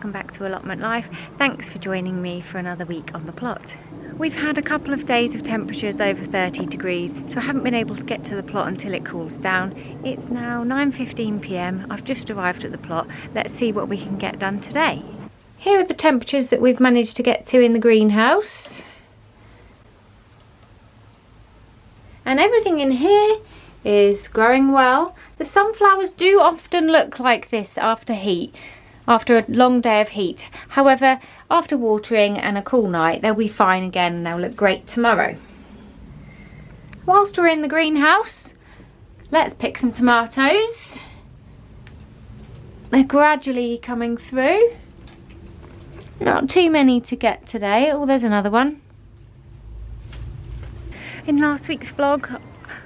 welcome back to Allotment Life. Thanks for joining me for another week on the plot. We've had a couple of days of temperatures over 30 degrees, so I haven't been able to get to the plot until it cools down. It's now 9:15 p.m. I've just arrived at the plot. Let's see what we can get done today. Here are the temperatures that we've managed to get to in the greenhouse. And everything in here is growing well. The sunflowers do often look like this after heat. After a long day of heat. However, after watering and a cool night, they'll be fine again and they'll look great tomorrow. Whilst we're in the greenhouse, let's pick some tomatoes. They're gradually coming through. Not too many to get today. Oh, there's another one. In last week's vlog,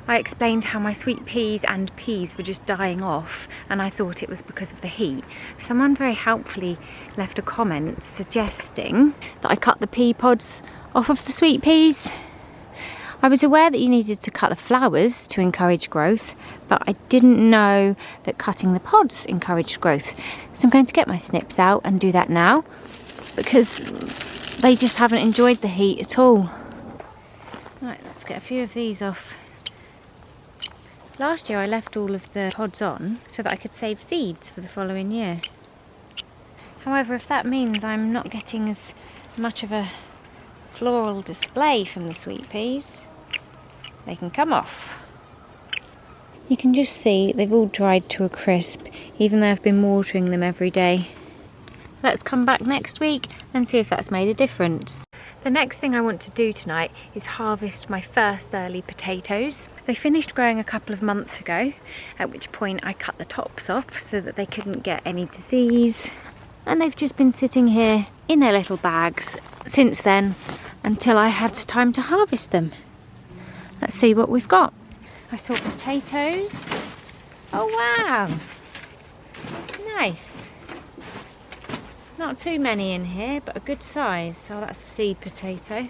I explained how my sweet peas and peas were just dying off, and I thought it was because of the heat. Someone very helpfully left a comment suggesting that I cut the pea pods off of the sweet peas. I was aware that you needed to cut the flowers to encourage growth, but I didn't know that cutting the pods encouraged growth. So I'm going to get my snips out and do that now, because they just haven't enjoyed the heat at all. Right, let's get a few of these off. Last year I left all of the pods on so that I could save seeds for the following year. However, if that means I'm not getting as much of a floral display from the sweet peas, they can come off. You can just see they've all dried to a crisp, even though I've been watering them every day. Let's come back next week and see if that's made a difference. The next thing I want to do tonight is harvest my first early potatoes. They finished growing a couple of months ago, at which point I cut the tops off so that they couldn't get any disease. And they've just been sitting here in their little bags since then, until I had time to harvest them. Let's see what we've got. I saw potatoes. Oh wow! Nice. Not too many in here, but a good size. Oh, that's the seed potato.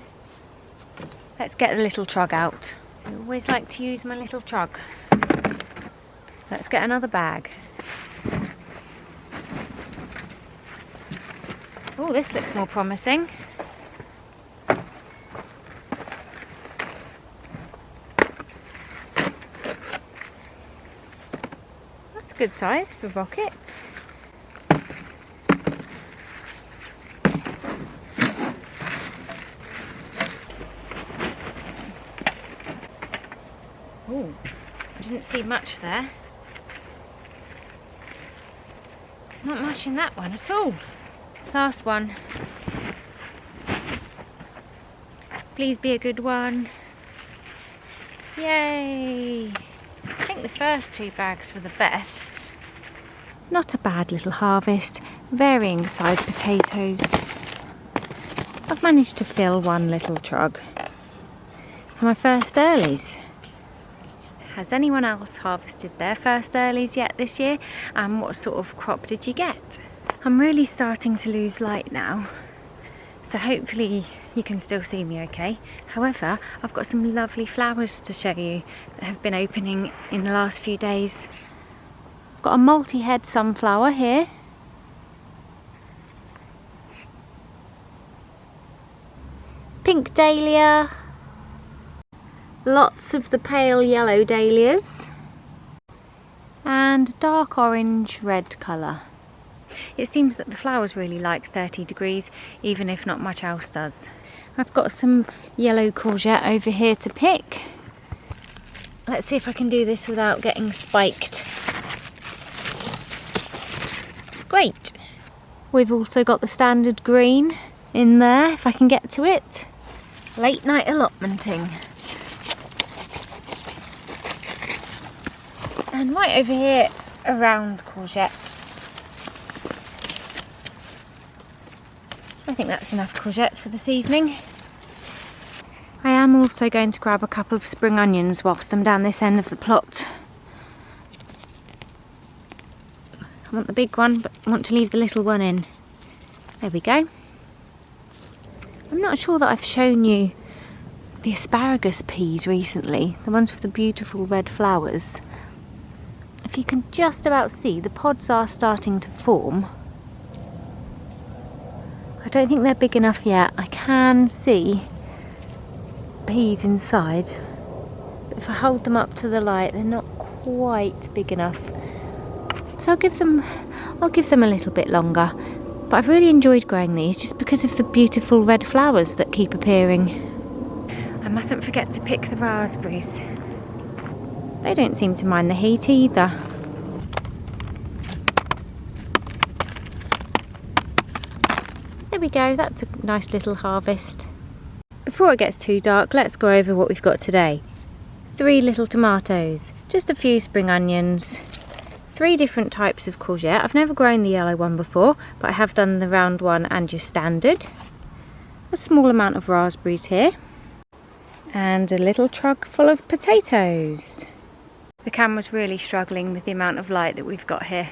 Let's get the little trug out. I always like to use my little trug. Let's get another bag. Oh, this looks more promising. That's a good size for rockets. Oh, I didn't see much there. Not much in that one at all. Last one. Please be a good one. Yay! I think the first two bags were the best. Not a bad little harvest. Varying size potatoes. I've managed to fill one little trug. For my first earlies. Has anyone else harvested their first earlies yet this year? And what sort of crop did you get? I'm really starting to lose light now, so hopefully you can still see me okay. However, I've got some lovely flowers to show you that have been opening in the last few days. I've got a multi-head sunflower here. Pink dahlia. Lots of the pale yellow dahlias and dark orange red colour. It seems that the flowers really like 30 degrees, even if not much else does. I've got some yellow courgette over here to pick. Let's see if I can do this without getting spiked. Great! We've also got the standard green in there, if I can get to it. Late night allotmenting. And right over here, a round courgette. I think that's enough courgettes for this evening. I am also going to grab a couple of spring onions whilst I'm down this end of the plot. I want the big one, but I want to leave the little one in. There we go. I'm not sure that I've shown you the asparagus peas recently, the ones with the beautiful red flowers. If you can just about see, the pods are starting to form. don't think they're big enough yet. I can see bees inside, but if I hold them up to the light, they're not quite big enough. So I'll give them a little bit longer. But I've really enjoyed growing these just because of the beautiful red flowers that keep appearing. I mustn't forget to pick the raspberries. They don't seem to mind the heat either. There we go, that's a nice little harvest. Before it gets too dark, let's go over what we've got today. 3 little tomatoes, just a few spring onions, 3 different types of courgette. I've never grown the yellow one before, but I have done the round one and your standard. A small amount of raspberries here, and a little truck full of potatoes. The camera's really struggling with the amount of light that we've got here,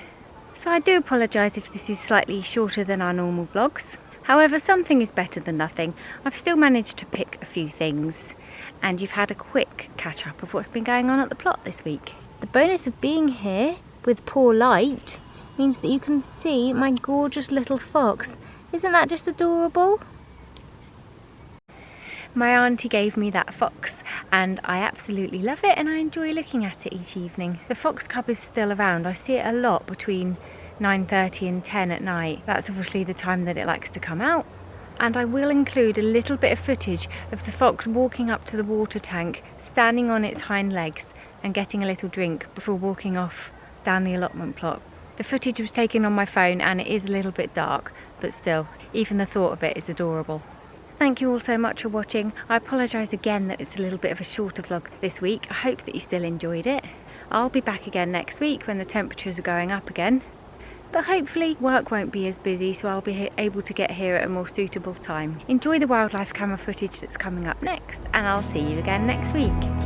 so I do apologise if this is slightly shorter than our normal vlogs. However, something is better than nothing. I've still managed to pick a few things, and you've had a quick catch up of what's been going on at the plot this week. The bonus of being here with poor light means that you can see my gorgeous little fox. Isn't that just adorable? My auntie gave me that fox and I absolutely love it, and I enjoy looking at it each evening. The fox cub is still around. I see it a lot between 9:30 and 10 at night. That's obviously the time that it likes to come out. And I will include a little bit of footage of the fox walking up to the water tank, standing on its hind legs and getting a little drink before walking off down the allotment plot. The footage was taken on my phone and it is a little bit dark, but still, even the thought of it is adorable. Thank you all so much for watching. I apologise again that it's a little bit of a shorter vlog this week. I hope that you still enjoyed it. I'll be back again next week when the temperatures are going up again. But hopefully work won't be as busy, so I'll be able to get here at a more suitable time. Enjoy the wildlife camera footage that's coming up next, and I'll see you again next week.